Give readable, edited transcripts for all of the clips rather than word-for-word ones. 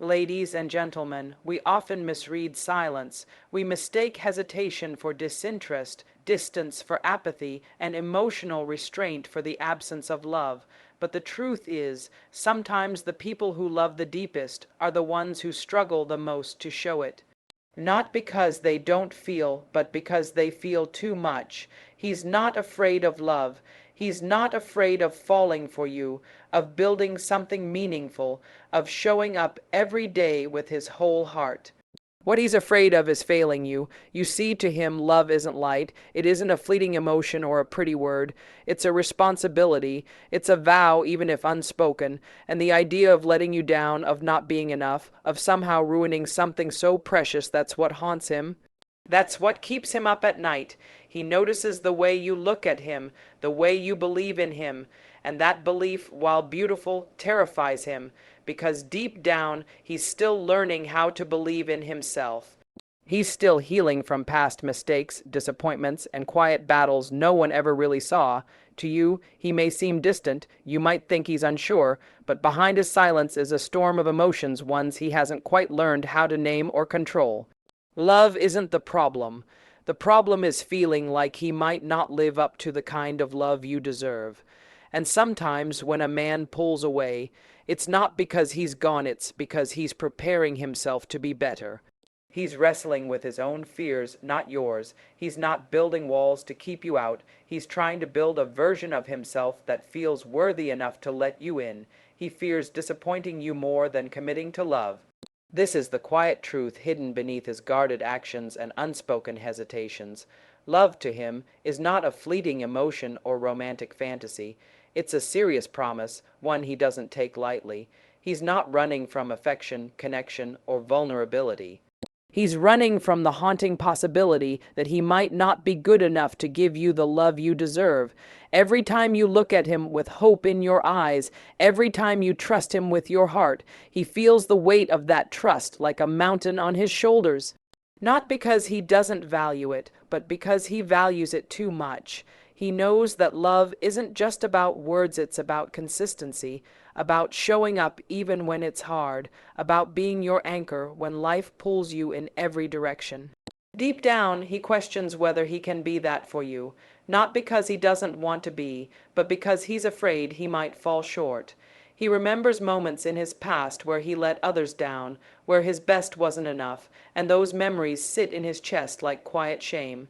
Ladies and gentlemen, we often misread silence. We mistake hesitation for disinterest, distance for apathy, and emotional restraint for the absence of love. But the truth is, sometimes the people who love the deepest are the ones who struggle the most to show it. Not because they don't feel, but because they feel too much. He's not afraid of love. He's not afraid of falling for you, of building something meaningful, of showing up every day with his whole heart. What he's afraid of is failing you. You see, to him, love isn't light. It isn't a fleeting emotion or a pretty word. It's a responsibility. It's a vow, even if unspoken. And the idea of letting you down, of not being enough, of somehow ruining something so precious, that's what haunts him. That's what keeps him up at night. He notices the way you look at him, the way you believe in him, and that belief, while beautiful, terrifies him, because deep down he's still learning how to believe in himself. He's still healing from past mistakes, disappointments, and quiet battles no one ever really saw. To you, he may seem distant, you might think he's unsure, but behind his silence is a storm of emotions, ones he hasn't quite learned how to name or control. Love isn't the problem. The problem is feeling like he might not live up to the kind of love you deserve. And sometimes when a man pulls away, it's not because he's gone, it's because he's preparing himself to be better. He's wrestling with his own fears, not yours. He's not building walls to keep you out. He's trying to build a version of himself that feels worthy enough to let you in. He fears disappointing you more than committing to love. This is the quiet truth hidden beneath his guarded actions and unspoken hesitations. Love to him is not a fleeting emotion or romantic fantasy. It's a serious promise, one he doesn't take lightly. He's not running from affection, connection, or vulnerability. He's running from the haunting possibility that he might not be good enough to give you the love you deserve. Every time you look at him with hope in your eyes, every time you trust him with your heart, he feels the weight of that trust like a mountain on his shoulders. Not because he doesn't value it, but because he values it too much. He knows that love isn't just about words, it's about consistency, about showing up even when it's hard, about being your anchor when life pulls you in every direction. Deep down, he questions whether he can be that for you, not because he doesn't want to be, but because he's afraid he might fall short. He remembers moments in his past where he let others down, where his best wasn't enough, and those memories sit in his chest like quiet shame.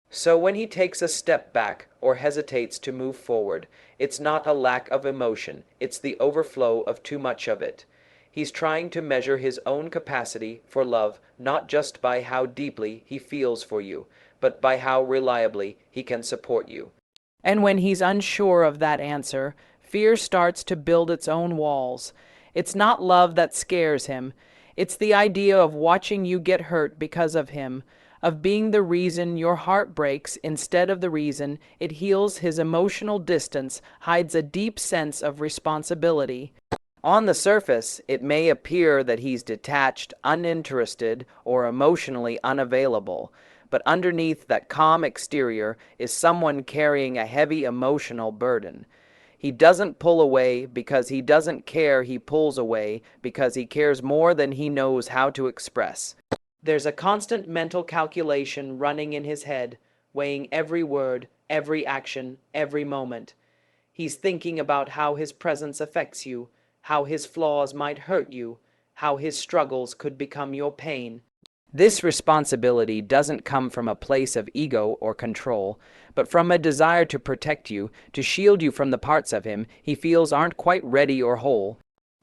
So when he takes a step back or hesitates to move forward, it's not a lack of emotion, it's the overflow of too much of it. He's trying to measure his own capacity for love not just by how deeply he feels for you, but by how reliably he can support you. And when he's unsure of that answer, fear starts to build its own walls. It's not love that scares him, it's the idea of watching you get hurt because of him, of being the reason your heart breaks instead of the reason it heals. His emotional distance hides a deep sense of responsibility. On the surface, it may appear that he's detached, uninterested, or emotionally unavailable, but underneath that calm exterior is someone carrying a heavy emotional burden. He doesn't pull away because he doesn't care, he pulls away because he cares more than he knows how to express. There's a constant mental calculation running in his head, weighing every word, every action, every moment. He's thinking about how his presence affects you, how his flaws might hurt you, how his struggles could become your pain. This responsibility doesn't come from a place of ego or control, but from a desire to protect you, to shield you from the parts of him he feels aren't quite ready or whole.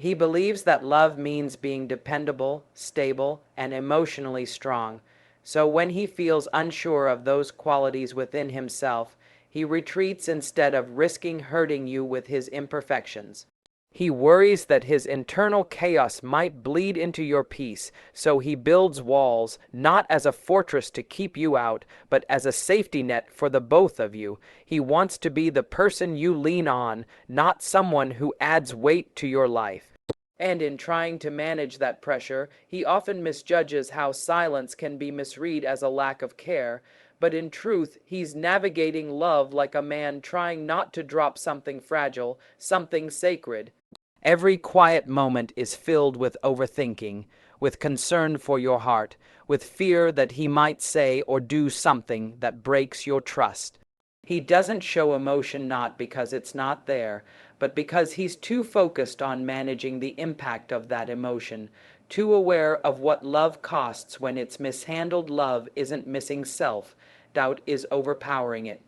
He believes that love means being dependable, stable, and emotionally strong. So when he feels unsure of those qualities within himself, he retreats instead of risking hurting you with his imperfections. He worries that his internal chaos might bleed into your peace, so he builds walls, not as a fortress to keep you out, but as a safety net for the both of you. He wants to be the person you lean on, not someone who adds weight to your life. And in trying to manage that pressure, he often misjudges how silence can be misread as a lack of care, but in truth, he's navigating love like a man trying not to drop something fragile, something sacred. Every quiet moment is filled with overthinking, with concern for your heart, with fear that he might say or do something that breaks your trust. He doesn't show emotion not because it's not there, but because he's too focused on managing the impact of that emotion, too aware of what love costs when it's mishandled. Love isn't missing self, doubt is overpowering it.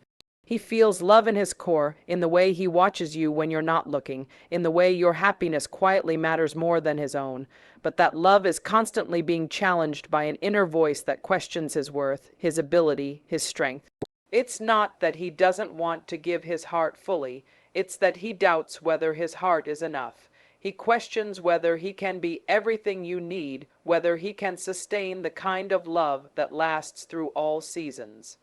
He feels love in his core, in the way he watches you when you're not looking, in the way your happiness quietly matters more than his own. But that love is constantly being challenged by an inner voice that questions his worth, his ability, his strength. It's not that he doesn't want to give his heart fully, it's that he doubts whether his heart is enough. He questions whether he can be everything you need, whether he can sustain the kind of love that lasts through all seasons.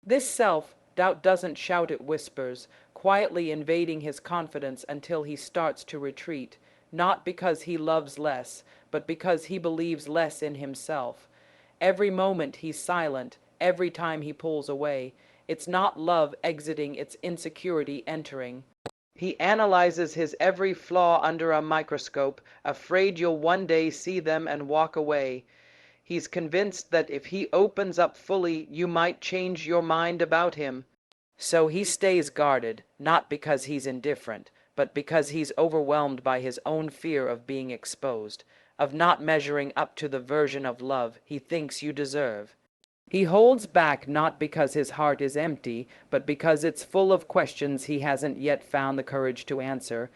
This self-doubt doesn't shout, it whispers, quietly invading his confidence until he starts to retreat, not because he loves less, but because he believes less in himself. Every moment he's silent, every time he pulls away, it's not love exiting, it's insecurity entering. He analyzes his every flaw under a microscope, afraid you'll one day see them and walk away. He's convinced that if he opens up fully, you might change your mind about him. So he stays guarded, not because he's indifferent, but because he's overwhelmed by his own fear of being exposed, of not measuring up to the version of love he thinks you deserve. He holds back not because his heart is empty, but because it's full of questions he hasn't yet found the courage to answer.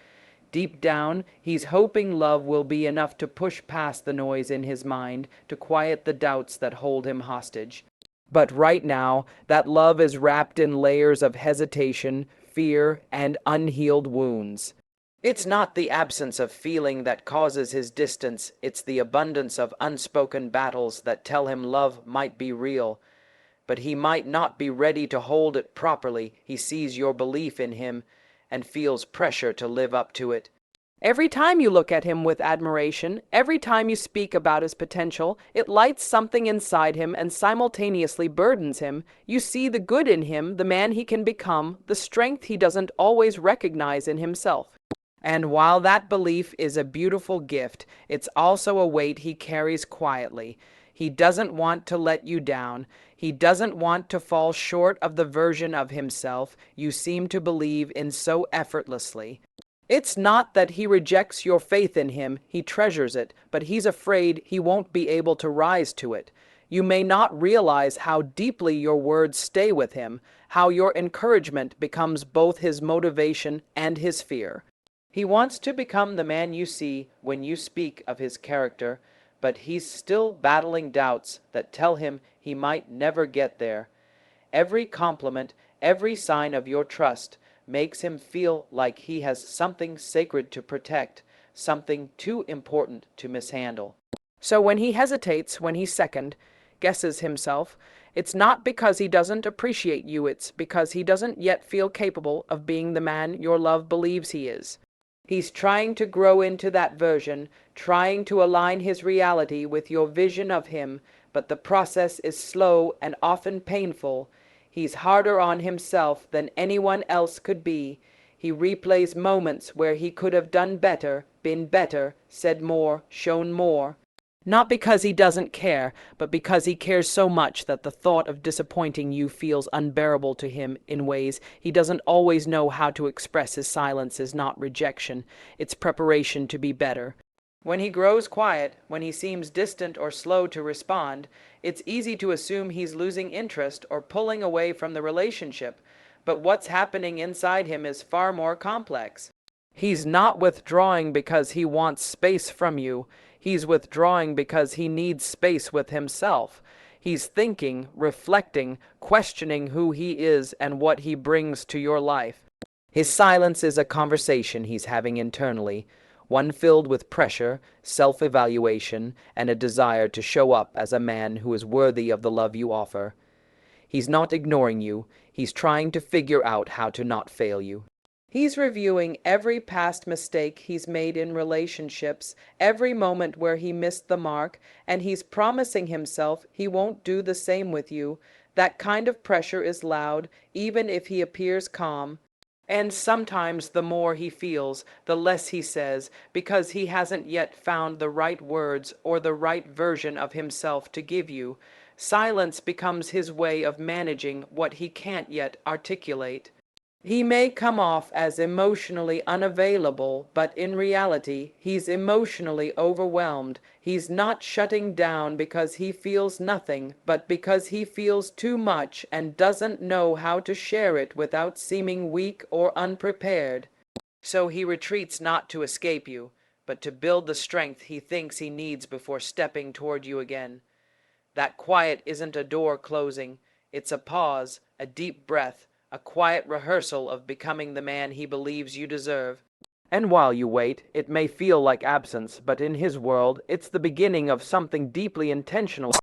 Deep down, he's hoping love will be enough to push past the noise in his mind, to quiet the doubts that hold him hostage. But right now, that love is wrapped in layers of hesitation, fear, and unhealed wounds. It's not the absence of feeling that causes his distance, it's the abundance of unspoken battles that tell him love might be real, but he might not be ready to hold it properly. He sees your belief in him and feels pressure to live up to it. Every time you look at him with admiration, every time you speak about his potential, it lights something inside him and simultaneously burdens him. You see the good in him, the man he can become, the strength he doesn't always recognize in himself. And while that belief is a beautiful gift, it's also a weight he carries quietly. He doesn't want to let you down. He doesn't want to fall short of the version of himself you seem to believe in so effortlessly. It's not that he rejects your faith in him, he treasures it, but he's afraid he won't be able to rise to it. You may not realize how deeply your words stay with him, how your encouragement becomes both his motivation and his fear. He wants to become the man you see when you speak of his character, but he's still battling doubts that tell him he might never get there. Every compliment, every sign of your trust makes him feel like he has something sacred to protect, something too important to mishandle. So when he hesitates, when he second guesses himself, it's not because he doesn't appreciate you, it's because he doesn't yet feel capable of being the man your love believes he is. He's trying to grow into that version, trying to align his reality with your vision of him, but the process is slow and often painful. He's harder on himself than anyone else could be. He replays moments where he could have done better, been better, said more, shown more. Not because he doesn't care, but because he cares so much that the thought of disappointing you feels unbearable to him in ways he doesn't always know how to express. His silence is not rejection, it's preparation to be better. When he grows quiet, when he seems distant or slow to respond, it's easy to assume he's losing interest or pulling away from the relationship, but what's happening inside him is far more complex. He's not withdrawing because he wants space from you. He's withdrawing because he needs space with himself. He's thinking, reflecting, questioning who he is and what he brings to your life. His silence is a conversation he's having internally, one filled with pressure, self-evaluation, and a desire to show up as a man who is worthy of the love you offer. He's not ignoring you. He's trying to figure out how to not fail you. He's reviewing every past mistake he's made in relationships, every moment where he missed the mark, and he's promising himself he won't do the same with you. That kind of pressure is loud, even if he appears calm. And sometimes the more he feels, the less he says, because he hasn't yet found the right words or the right version of himself to give you. Silence becomes his way of managing what he can't yet articulate. He may come off as emotionally unavailable, but in reality, he's emotionally overwhelmed. He's not shutting down because he feels nothing, but because he feels too much and doesn't know how to share it without seeming weak or unprepared. So he retreats not to escape you, but to build the strength he thinks he needs before stepping toward you again. That quiet isn't a door closing, it's a pause, a deep breath, a quiet rehearsal of becoming the man he believes you deserve. And while you wait, it may feel like absence, but in his world, it's the beginning of something deeply intentional.